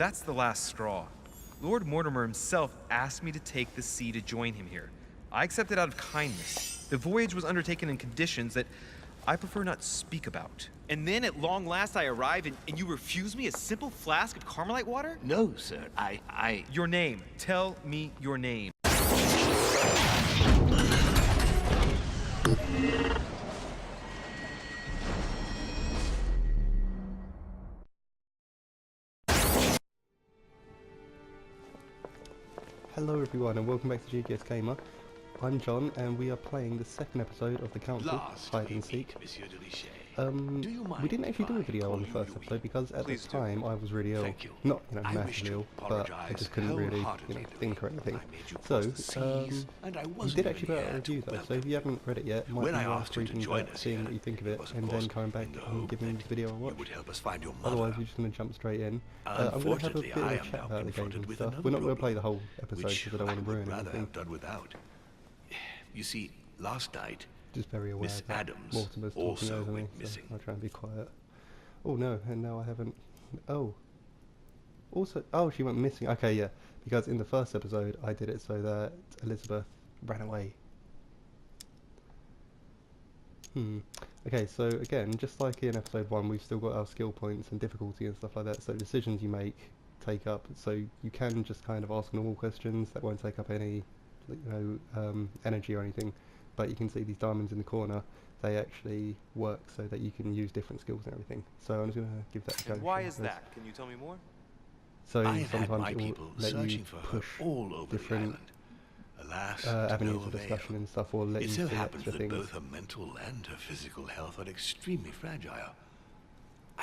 That's the last straw. Lord Mortimer himself asked me to take the sea to join him here. I accepted out of kindness. The voyage was undertaken in conditions that I prefer not speak about. And then at long last I arrive and you refuse me a simple flask of Carmelite water? No, sir. Your name. Tell me your name. Hello everyone and welcome back to GGS Gamer. I'm John and we are playing the second episode of the Council, Hide and Seek. We didn't actually do a video on the first episode because at the time I was really ill. Not, massively ill, but I just couldn't really, think or anything. So, we did actually put out a review though, so if you haven't read it yet, it might be worth reading that, seeing what you think of it, and then coming back and giving the video a watch. Otherwise we're just going to jump straight in. I'm going to have a bit of a chat about the game and stuff. We're not going to play the whole episode because I don't want to ruin anything. You see, last night, just very aware Miss that Adams Mortimer's also talking over me, went so missing. I'll try and be quiet. Oh no, and now I haven't... Oh. Also, oh, she went missing. Okay, yeah, because in the first episode I did it so that Elizabeth ran away. Okay, so again, just like in episode 1, we've still got our skill points and difficulty and stuff like that, so decisions you make take up, so you can just kind of ask normal questions that won't take up any energy or anything, but you can see these diamonds in the corner, they actually work so that you can use different skills and everything. So I'm just going to give that a go. And why is that? Can you tell me more? So I have had sometimes my it will people let you searching for her push all over different the island. Alas, to avenues no of avail. discussion and stuff, or let It you so see happens extra that things. both her mental and her physical health are extremely fragile.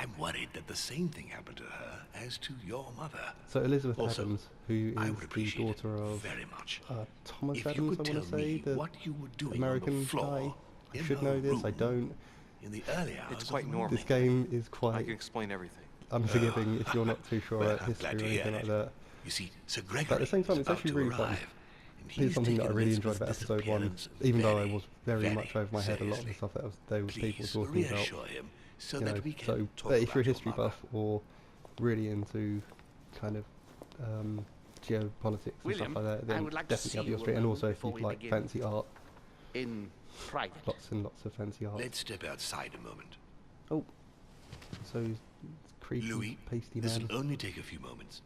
I'm worried that the same thing happened to her as to your mother. So Elizabeth Also, Adams, who I is would the appreciate daughter of very much Thomas if Adams, you I could want tell to say, me the what you were doing American on the floor guy. I in should her know this, I room don't. in the early hours It's quite of the normal. This game is I quite can explain everything. unforgiving if you're not too sure Well, about I'm history glad or to hear anything like it. that. You see, Sir Gregory But at the same time, is it's about actually to really fun. arrive, and It's he's something that I taken really enjoyed Elizabeth's about episode 1, disappearance even though I very, was very much very over my head a lot of the seriously. stuff that those people Please were talking about. reassure him so You know, that we can so talk but if you're a about your history mother. buff or really into kind of geopolitics and William, stuff like that, I then would like to definitely see up your you street. And alone also if before you we like begin. fancy art, In private. lots and lots of fancy art. Let's step outside a moment. Oh, so it's creepy, Louis, pasty this man will only take a few moments.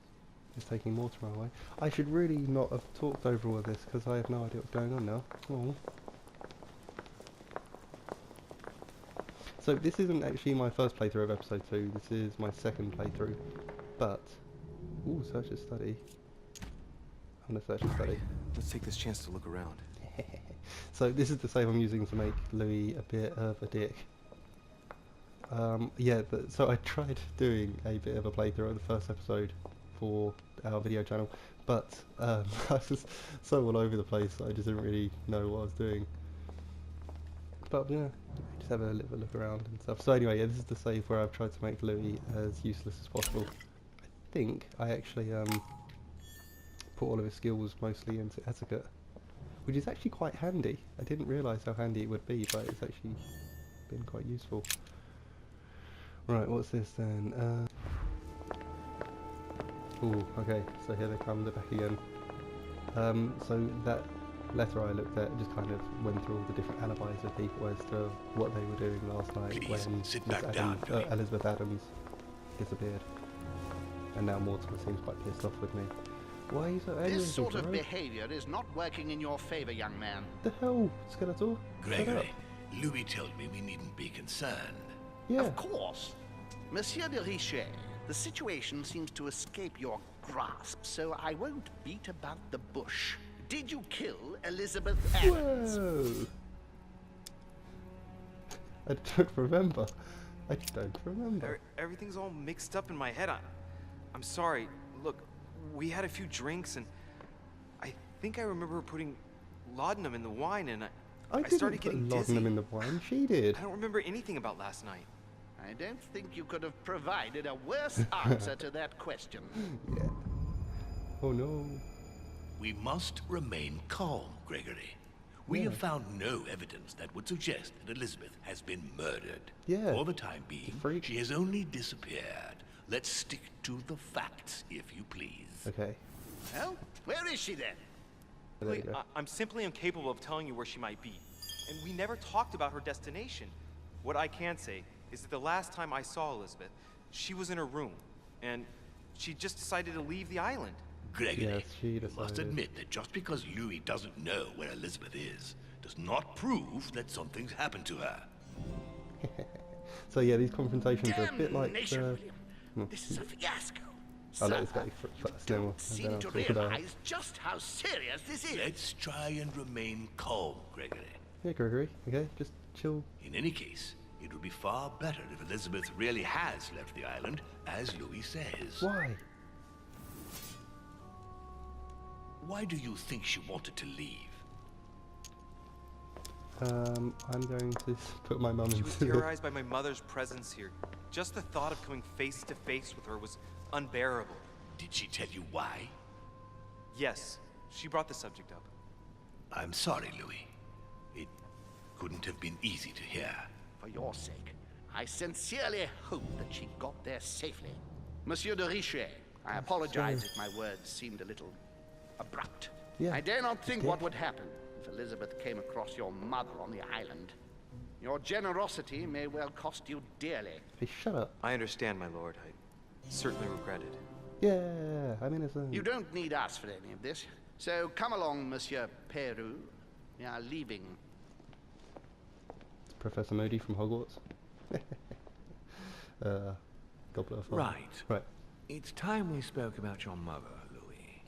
is taking Mortimer away. I should really not have talked over all of this because I have no idea what's going on now. Oh. So this isn't actually my first playthrough of episode 2, this is my second playthrough, but... Ooh, search and study. I'm gonna search and study. Let's take this chance to look around. So this is the save I'm using to make Louis a bit of a dick. Yeah, so I tried doing a bit of a playthrough of the first episode for our video channel, but I was so all over the place that I just didn't really know what I was doing. But yeah, just have a little look around and stuff. So anyway, yeah, this is the save where I've tried to make Louis as useless as possible. I think I actually put all of his skills mostly into etiquette, which is actually quite handy. I didn't realise how handy it would be, but it's actually been quite useful. Right, what's this then? Ooh, okay, so here they come, they're back again. So that letter I looked at just kind of went through all the different alibis of people as to what they were doing last night Please, when sit Miss back down, Louis. Elizabeth Adams disappeared. And now Mortimer seems quite pissed off with me. Why are you so angry? This sort of bro? behavior is not working in your favor, young man. The hell, Skeletor? Shut up. Gregory, Louis told me we needn't be concerned. Yeah. Of course. Monsieur de Richet, the situation seems to escape your grasp, so I won't beat about the bush. Did you kill Elizabeth Adams? Whoa! I don't remember. I don't remember. Everything's all mixed up in my head. I'm sorry. Look, we had a few drinks and I think I remember her putting laudanum in the wine and I didn't started put getting laudanum dizzy. in the wine. She did. I don't remember anything about last night. I don't think you could have provided a worse answer to that question. Yeah. Oh no. We must remain calm, Gregory. We Yeah. have found no evidence that would suggest that Elizabeth has been murdered. Yeah. For the time being, freak. she has only disappeared, Let's stick to the facts, if you please. Okay. Well, where is she then? There you go. I'm simply incapable of telling you where she might be. And we never talked about her destination. What I can say is that the last time I saw Elizabeth, she was in her room, and she just decided to leave the island. Gregory, Yes, she you must decided. admit that just because Louis doesn't know where Elizabeth is, does not prove that something's happened to her. So yeah, these confrontations are a bit like Damnation, the... William. This is a fiasco. I'll let this Somehow go you first, then don't and then seem I'll to talk about it. realize just how serious this is. Let's try and remain calm, Gregory. Yeah, Gregory, okay, just chill. In any case, it would be far better if Elizabeth really has left the island, as Louis says. Why? Why do you think she wanted to leave? I'm going to put my mum She was into this. terrorized by my mother's presence here. Just the thought of coming face to face with her was unbearable. Did she tell you why? Yes, she brought the subject up. I'm sorry, Louis. It couldn't have been easy to hear. For your sake, I sincerely hope that she got there safely. Monsieur de Richet, I apologize if my words seemed a little abrupt. Yeah, I dare not think did. what would happen if Elizabeth came across your mother on the island. Your generosity may well cost you dearly. Hey, shut up. I understand, my lord. I certainly regret it. Yeah, I'm innocent. You don't need us for any of this. So come along, Monsieur Peru. We are leaving. It's Professor Moody from Hogwarts. Goblet of Fire. Right. Right. It's time we spoke about your mother, Louis.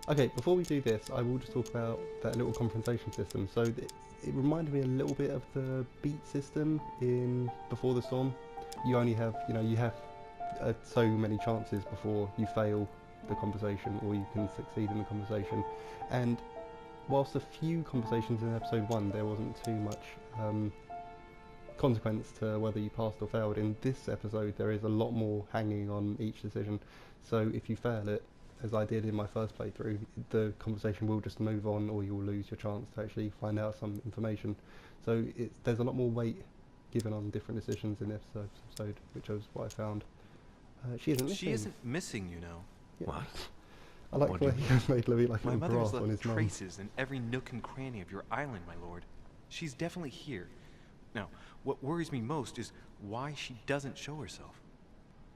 Okay, before we do this, I will just talk about that little confrontation system. So it reminded me a little bit of the beat system in Before the Storm. You only have, you have so many chances before you fail the conversation or you can succeed in the conversation. And whilst a few conversations in episode 1, there wasn't too much consequence to whether you passed or failed. In this episode, there is a lot more hanging on each decision. So if you fail it, as I did in my first playthrough, the conversation will just move on, or you'll lose your chance to actually find out some information. So there's a lot more weight given on different decisions in this episode, which was what I found. She isn't missing. She isn't missing, you know. Yeah. What? I like What the way do you he made Louis like a My little mother has graph on left his mum. traces in every nook and cranny of your island, my lord. She's definitely here. Now, what worries me most is why she doesn't show herself.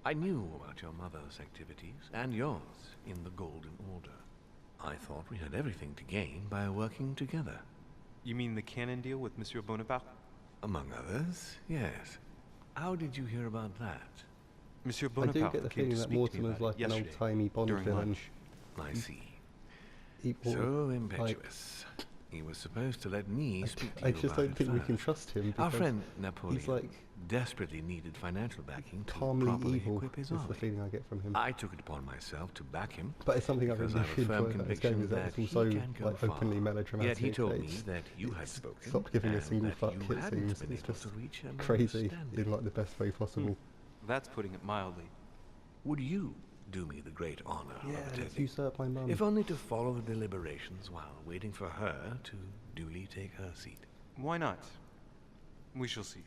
I knew about your mother's activities, and yours, in the Golden Order. I thought we had everything to gain by working together. You mean the canon deal with Monsieur Bonaparte? Among others, yes. How did you hear about that? Monsieur I do Bonaparte get the came to feeling that speak to me Mortimer's about like it an yesterday, old-timey Bond during villain. lunch. I see. He- or, So like, impetuous. He was supposed to let me speak to I you just about don't it think we can first. trust him Our because friend Napoleon like desperately needed financial backing to calmly properly evil. equip his Is the army. feeling I get from him. I took it upon myself to back him, But it's something I because really I have a enjoy firm about this game conviction is that that it's he also can go like far. openly melodramatic. Yet he told me It's- that you had it's spoken, stopped giving a and single that fuck. you It hadn't seems been it's able just to reach an crazy understanding. in like the best way possible. That's putting it mildly. Would you do me the great honor Yeah, of let's attending? usurp my mum. If only to follow the deliberations while waiting for her to duly take her seat. Why not? We shall see.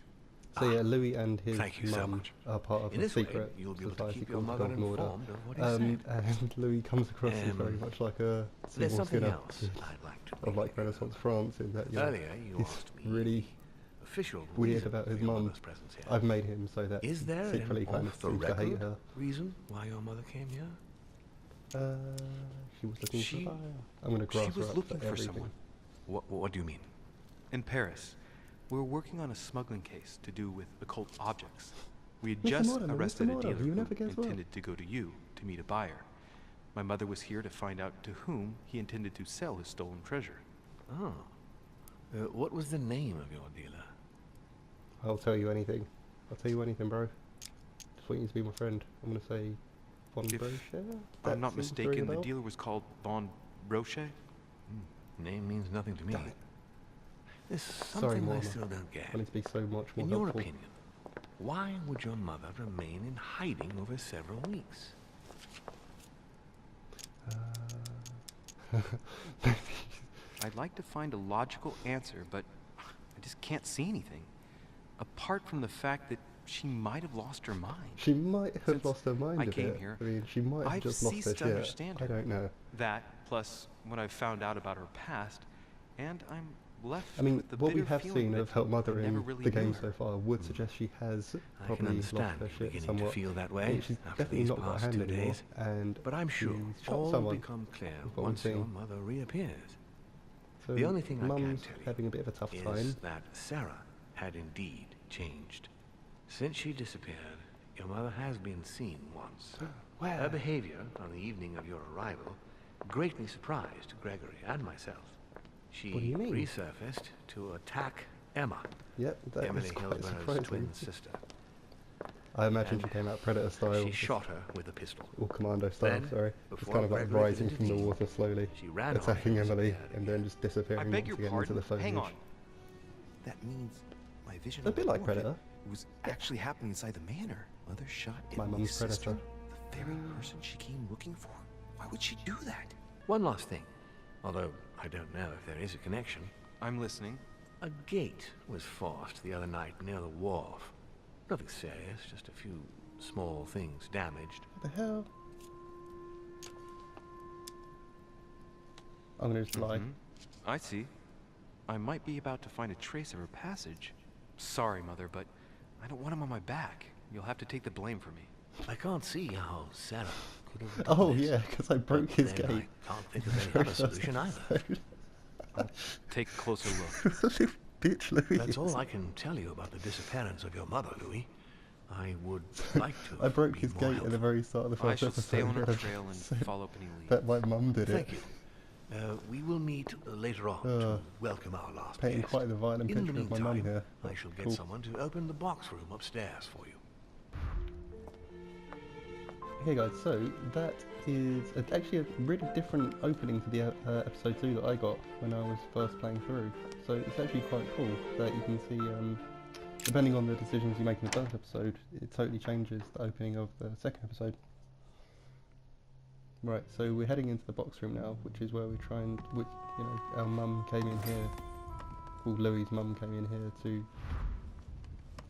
So yeah, Louis and his Thank you so mum much. are part of In a this way, secret you'll be able to society keep your called the mother Golden Order. informed of what is said. And Louis comes across as very much like a There's Seymour something Skinner else I'd like to of bring like you. Renaissance France in that Earlier, you he's asked me really the official weird reason about for his your mum. mother's presence here. I've made him so that Is there secretly an kind of seems to hate off-the-record her. reason why your mother came here? She was looking She- for fire. I'm gonna she grass her was up looking for for everything. someone. What do you mean? In Paris, we were working on a smuggling case to do with occult objects. We had Mr. just Mortimer, Mr. arrested a Mortimer, dealer you who never guess what? intended to go to you to meet a buyer. My mother was here to find out to whom he intended to sell his stolen treasure. Oh. What was the name of your dealer? I'll tell you anything. I'll tell you anything, bro. Just want you to be my friend. I'm gonna say Von If Brochet. I'm not mistaken, the dealer was called Von Brochet. Name means nothing to me. Damn it. There's Sorry, something I Mortimer. still don't get. I need to be so much more In your helpful. opinion, why would your mother remain in hiding over several weeks? I'd like to find a logical answer, but I just can't see anything. Apart from the fact that she might have lost her mind. She might have Since lost her mind I a came bit. here, I mean, she might have I've just lost her ceased to shit. understand I her. don't know. That, plus what I've found out about her past, and I'm left I mean, with the what we bitter have feeling seen that of her mother I never in really the knew game her. so far would suggest she has I can probably lost understand her you shit beginning somewhat. to feel that I way mean, she's after definitely these not got a past hand 2 anymore, days. and But I'm sure she's shot all will someone. become clear We've got once one your thing. mother reappears. So The only thing I can Mum's tell you having a bit of a tough is time. that Sarah had indeed changed. Since she disappeared, your mother has been seen once. Where? Her behavior on the evening of your arrival greatly surprised Gregory and myself. She What do you mean? resurfaced to attack Emma, Yep, that Emily is quite Hillsborough's surprising. twin sister. I imagine she And came out Predator style. She just- shot her with a pistol. or Commando style, Then, sorry. Just before kind of like Gregory could rising from the intervene, water slowly, she ran off attacking and Emily, disappeared and then again. just disappearing I beg once your again pardon? into the foliage. Hang on. That means my vision A of bit the like portrait Predator. was actually happening inside the manor. Mother shot My Emily's mum's sister, Predator. the very person she came looking for. Why would she do that? One last thing, although I don't know if there is a connection. I'm listening. A gate was forced the other night near the wharf. Nothing serious, just a few small things damaged. What the hell? I'm gonna just lie. Mhm. I see. I might be about to find a trace of her passage. Sorry, Mother, but I don't want him on my back. You'll have to take the blame for me. I can't see how Sarah could have done Oh this. yeah, because I broke But his then gate. I can't think of any other solution either. Take a closer look. Little bitch, Louis. That's all I can tell you about the disappearance of your mother, Louis. I would like to. I broke be his more gate at the helpful. very start of the I first shall episode. stay on her and trail and said follow up any leads. that my mum did Thank it. you. We will meet later on to welcome our last Painting guest. quite the violent In the picture of my mum meantime, here. I shall get Cool. someone to open the box room upstairs for you. Okay guys, so that is actually a really different opening to the episode 2 that I got when I was first playing through. So it's actually quite cool that you can see, depending on the decisions you make in the first episode, it totally changes the opening of the second episode. Right, so we're heading into the box room now, which is where we try and, our mum came in here, well, Louis' mum came in here to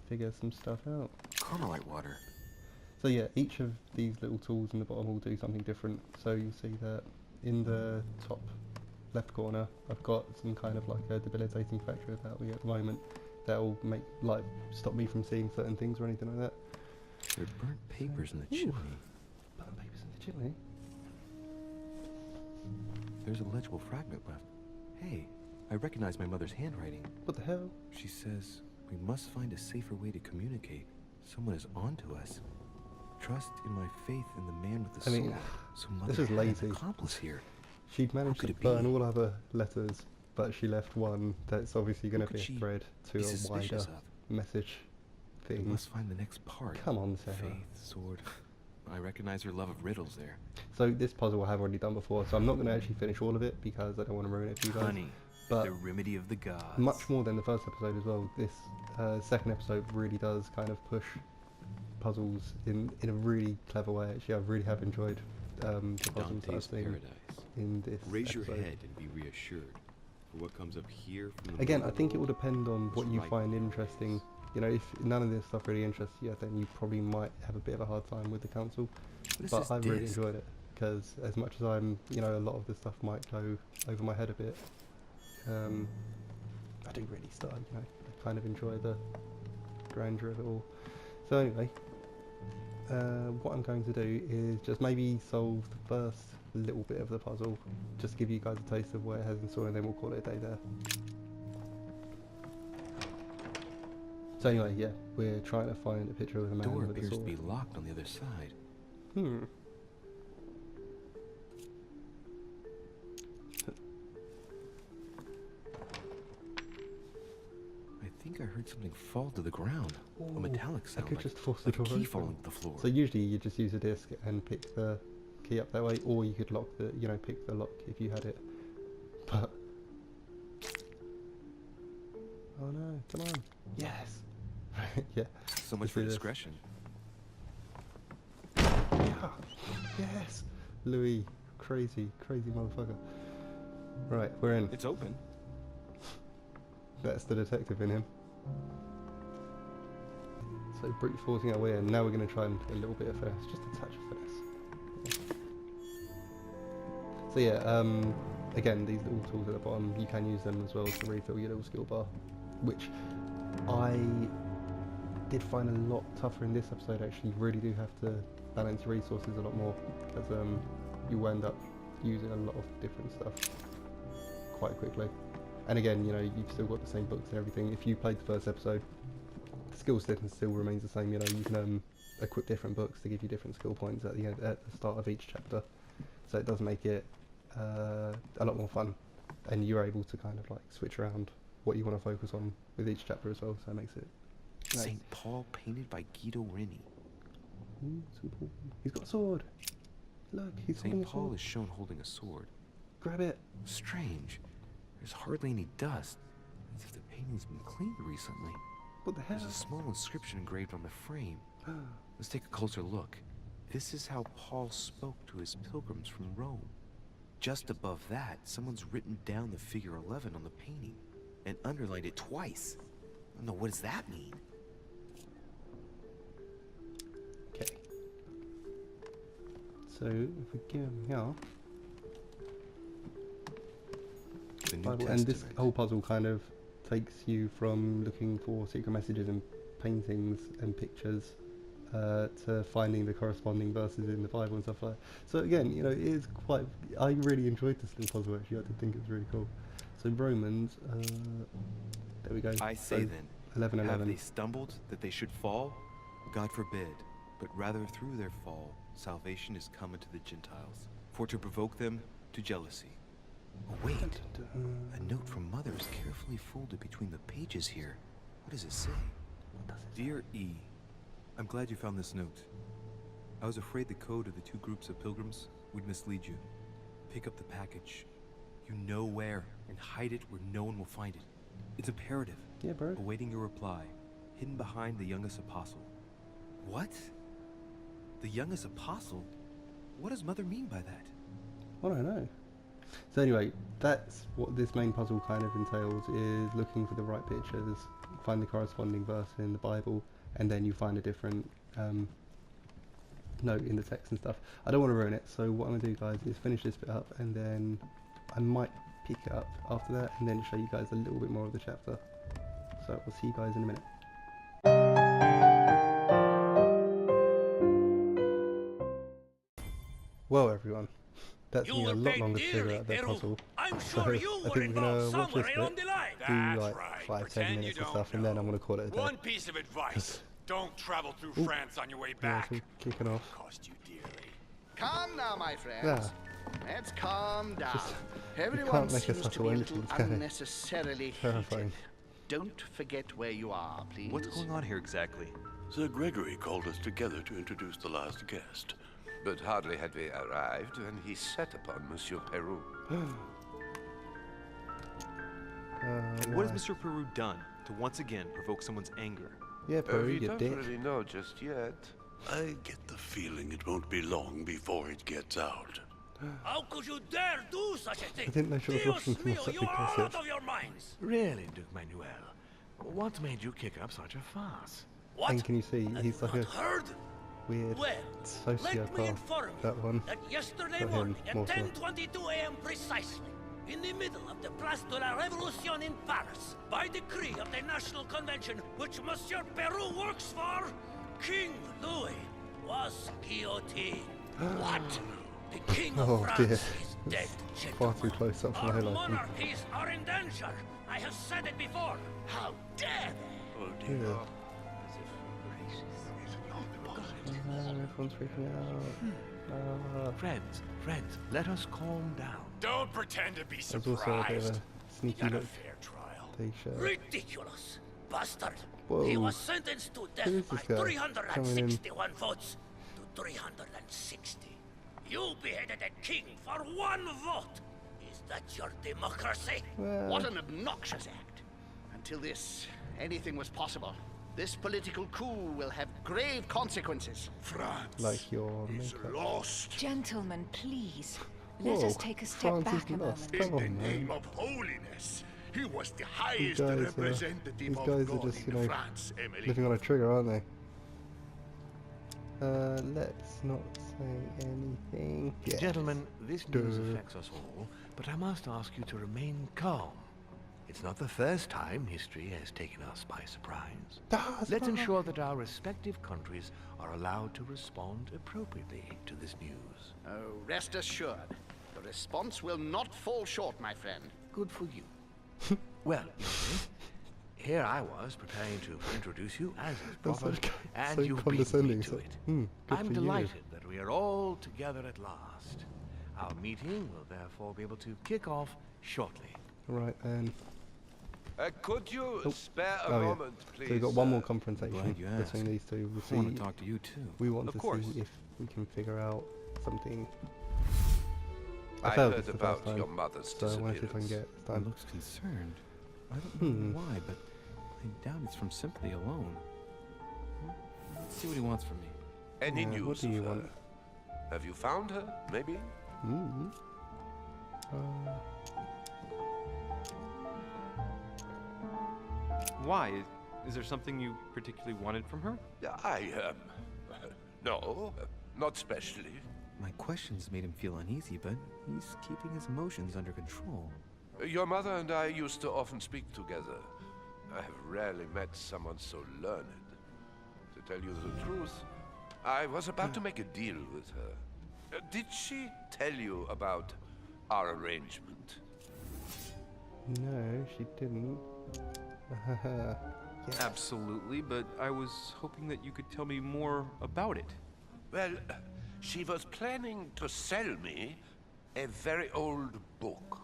figure some stuff out. Carmelite water. So yeah, each of these little tools in the bottom will do something different. So you'll see that in the top left corner, I've got some kind of like a debilitating factor about me at the moment that will make, like, stop me from seeing certain things or anything like that. There are burnt papers in the Ooh. chimney. Burnt papers in the chimney. There's a legible fragment left. Hey, I recognize my mother's handwriting. What the hell? She says we must find a safer way to communicate. Someone is onto us. Trust in my faith in the man with the I mean, sword. So mother this is had lazy. an accomplice here. She'd managed could to it burn be? all other letters, but she left one that's obviously going to could be a she thread to be a wider suspicious of? message We thing. must find the next part. Come on, Sarah. Faith, sword. I recognize her love of riddles there. So this puzzle I have already done before, so I'm not going to actually finish all of it because I don't want to ruin it for you guys. Honey, But the remedy of the gods. much more than the first episode as well. This second episode really does kind of push puzzles in a really clever way. Actually, I really have enjoyed the puzzles that I've Dante's seen paradise. in this Raise your episode. head and be reassured. For what comes up here from the Again, I middle think it will world depend on is what you right find behind interesting. us. You know, if none of this stuff really interests you, then you probably might have a bit of a hard time with the council. What is But this I really disc? enjoyed it because as much as I'm, a lot of the stuff might go over my head a bit. I do really start, I kind of enjoy the grandeur of it all. So anyway, what I'm going to do is just maybe solve the first little bit of the puzzle, just give you guys a taste of what it has in store, and then we'll call it a day there. So anyway, yeah, we're trying to find a picture of the The man door with a appears to sword. be locked on the other side. I think I heard something fall to the ground. Ooh, A metallic I sound, could like, just force like the a door key open. falling to the floor. So usually you just use a disc and pick the key up that way, or you could lock the, pick the lock if you had it. But oh no, come on, yes, yeah, So much Let's for do this. discretion. yeah, yes, Louis, crazy motherfucker. Right, we're in. It's open. That's the detective in him. So brute forcing our way in. Now we're going to try and a little bit of finesse, just a touch of finesse. So yeah, again, these little tools at the bottom, you can use them as well to refill your little skill bar, which I did find a lot tougher in this episode. Actually, you really do have to balance your resources a lot more, because you end up using a lot of different stuff quite quickly. And again, you know, you've still got the same books and everything. If you played the first episode, the skill system still remains the same. You know, you can equip different books to give you different skill points at the start of each chapter. So it does make it a lot more fun, and you're able to kind of like switch around what you want to focus on with each chapter as well. So it makes it nice. St. Paul painted by Guido Reni. He's got a sword. Look, he's holding a St. Paul sword. is shown holding a sword. Grab it. Strange. There's hardly any dust. As if the painting's been cleaned recently. What the hell? There's a small inscription engraved on the frame. Let's take a closer look. This is how Paul spoke to his pilgrims from Rome. Just above that, someone's written down the figure 11 on the painting and underlined it twice. I don't know, what does that mean? Okay. So if we give him here, The New Bible, and this Testament. whole puzzle kind of takes you from looking for secret messages and paintings and pictures to finding the corresponding verses in the Bible and stuff like that. So again, you know, it is quite. I really enjoyed this little puzzle actually. I did think it was really cool. So Romans, there we go. I say So then, 11:11. have they stumbled that they should fall? God forbid, but rather through their fall, salvation is come unto the Gentiles, for to provoke them to jealousy. Oh, wait. A note from Mother is carefully folded between the pages here. What does it say? Dear E, I'm glad you found this note. I was afraid the code of the two groups of pilgrims would mislead you. Pick up the package. You know where, and hide it where no one will find it. It's imperative. Yeah, bro. Awaiting your reply, hidden behind the youngest apostle. What? The youngest apostle? What does Mother mean by that? I don't know. So anyway, that's what this main puzzle kind of entails, is looking for the right pictures, find the corresponding verse in the Bible, and then you find a different note in the text and stuff. I don't want to ruin it, so what I'm going to do, guys, is finish this bit up, and then I might pick it up after that, and then show you guys a little bit more of the chapter. So we'll see you guys in a minute. Well, everyone, that's me a lot longer to figure out that puzzle. I'm So sure I you think were we're involved gonna watch somewhere this along bit, the line. do That's like right. 5-10 Pretend minutes you and stuff, don't and then know. I'm gonna call it a day. One piece of advice: don't travel through France on your way Yeah, back. so kicking off. Cost you dearly. Calm now, my friends. Yeah. Let's calm down. Just- you Everyone can't make a seems to subtle be a little entrance, can it? unnecessarily Terrifying. heated. Don't forget where you are, please. What's going on here exactly? Sir Gregory called us together to introduce the last guest. But hardly had we arrived when he set upon Monsieur Peru. And what has Mr. Peru done to once again provoke someone's anger? Yeah, bro, We you don't dick. really know just yet. I get the feeling it won't be long before it gets out. How could you dare do such a thing? I didn't know she was Dios Russian from mío, such a you are out gossip. of your minds. Really, Duke Manuel? What made you kick up such a fuss? What? And can you see, Have he's you like a not heard? weird Well, let me sociopath. inform you That one. that yesterday Not him, morning at more so. 10:22 a.m. precisely, in the middle of the Place de la Révolution in Paris, by decree of the National Convention which Monsieur Peru works for, King Louis was guillotined. What? The King of Oh France dear. is dead, Far too gentlemen. close up for Our my liking. monarchies are in danger. I have said it before. How dare they? Oh dear. Yeah. Everyone's freaking out. Friends, let us calm down. Don't pretend to be There's also a bit of surprised. a He sneaky got a look. fair trial. T-shirt. Ridiculous. Bastard. Whoa. He was sentenced to Who death is by this guy coming in? 361 votes to 360. You beheaded a king for one vote. Is that your democracy? Well, What an obnoxious act. Until this, anything was possible. This political coup will have grave consequences. France like your is makeup. lost. Gentlemen, please. Let Whoa, us take a step France back is a lost. moment. Come In on, the man. name of holiness, he was the These highest guys, representative these of guys God are just, in you know, France, Emily. living on a trigger, aren't they? let's not say anything. Yes. Gentlemen, this news affects us all, but I must ask you to remain calm. It's not the first time history has taken us by surprise. Let's ensure that our respective countries are allowed to respond appropriately to this news. Oh, rest assured, the response will not fall short, my friend. Good for you. Well, you see, here I was preparing to introduce you as is proper, and so you've beat me to so- it. good I'm for you. delighted that we are all together at last. Our meeting will therefore be able to kick off shortly. Right then. Could you spare a Oh yeah. moment, please? So we've got one more confrontation Glad you asked. between these two. We'll I want see. to talk to you too. We want Of to course. see if we can figure out something. I failed heard this the about first time, your mother's so I want to see if I can disappearance. get this He time. looks concerned. I don't know why, but I doubt it's from simply alone. Let's see what he wants from me. Any Yeah, news what do you of her? want? Have you found her, maybe? Mm-hmm. Why? Is there something you particularly wanted from her? No, not specially. My questions made him feel uneasy, but he's keeping his emotions under control. Your mother and I used to often speak together. I have rarely met someone so learned. To tell you the truth, I was about to make a deal with her. Did she tell you about our arrangement? No, she didn't. Yes. Absolutely, but I was hoping that you could tell me more about it. Well, she was planning to sell me a very old book.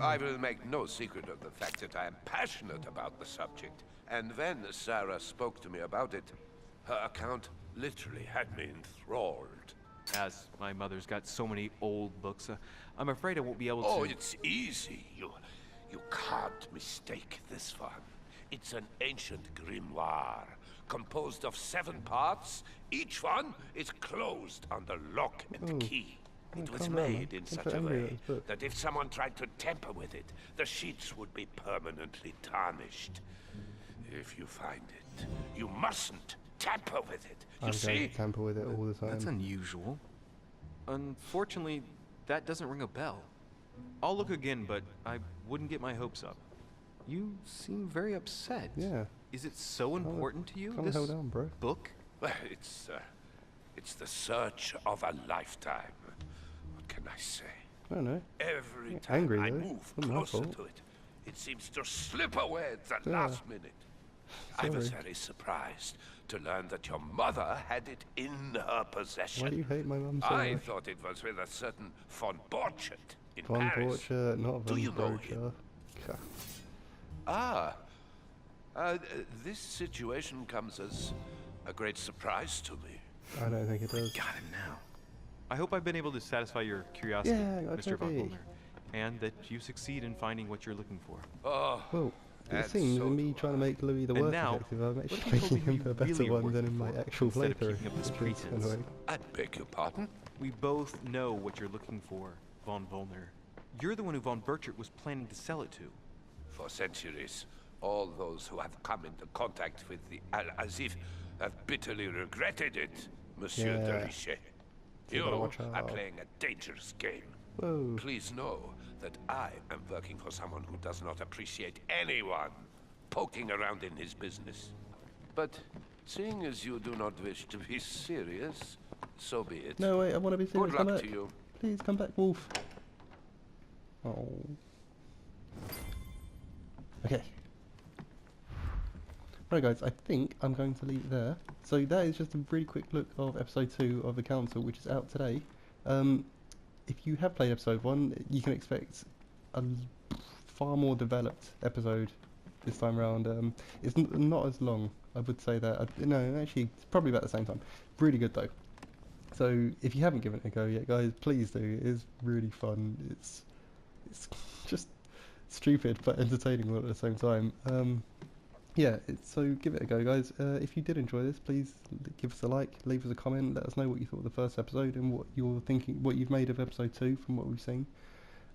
I will make no secret of the fact that I am passionate about the subject. And when Sarah spoke to me about it, her account literally had me enthralled. As my mother's got so many old books, I'm afraid I won't be able to... Oh, it's easy. You can't mistake this one. It's an ancient grimoire, composed of 7 parts. Each one is closed on the lock and key. It was calm down, man. made in Don't such get a angry at way this book. that if someone tried to tamper with it, the sheets would be permanently tarnished. If you find it, you mustn't tamper with it. You I'm see? going to tamper with it all the time. That's unusual. Unfortunately, that doesn't ring a bell. I'll look again, but I wouldn't get my hopes up. You seem very upset. Yeah. Is it so important to you, Calm the this hell down, bro. book? Well, it's the search of a lifetime. What can I say? I don't know. Every You're time angry, I though. move Not my closer fault. to it, it seems to slip away at the Yeah. last minute. I was Sorry. very surprised to learn that your mother had it in her possession. Why do you hate my mum so I much? thought it was with a certain von Borchardt in Von Paris. Borchardt, not Do Von you know Borchardt. him? This situation comes as a great surprise to me. I don't think it does. Got him now. I hope I've been able to satisfy your curiosity, Yeah, Mr. Von okay. Volner, and that you succeed in finding what you're looking for. Oh, Well, it And seems so in me do trying to I. make Louis the And worst now, detective, I'm what actually have you told making me him you a better really are one than working in my for, actual instead of playthrough. keeping up this which is pretense? annoying. I beg your pardon? We both know what you're looking for, Von Volner. You're the one who Von Burchard was planning to sell it to. For centuries, all those who have come into contact with the Al-Azif have bitterly regretted it, Monsieur de Yeah. Richet. So you gotta You watch are out. playing a dangerous game. Whoa. Please know that I am working for someone who does not appreciate anyone poking around in his business. But seeing as you do not wish to be serious, so be it. No, wait, I want to be serious. Good Come luck back. to you. Please come back, Wolf. Oh. Okay. Right, guys, I think I'm going to leave it there. So that is just a really quick look of episode 2 of The Council, which is out today. If you have played episode 1, you can expect a far more developed episode this time around. It's not as long, I would say that. No, actually, it's probably about the same time. Really good, though. So if you haven't given it a go yet, guys, please do. It is really fun. It's just stupid but entertaining all at the same time. Yeah, so give it a go, guys. If you did enjoy this, please give us a like, leave us a comment, let us know what you thought of the first episode and what you're thinking, what you've made of episode 2 from what we've seen,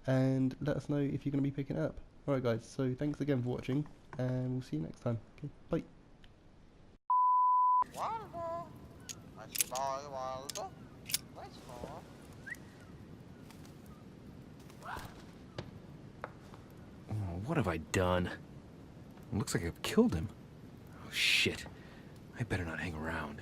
and let us know if you're going to be picking it up. Alright, guys, so thanks again for watching, and we'll see you next time. Okay, bye. Oh, what have I done? It looks like I've killed him. Oh, shit. I better not hang around.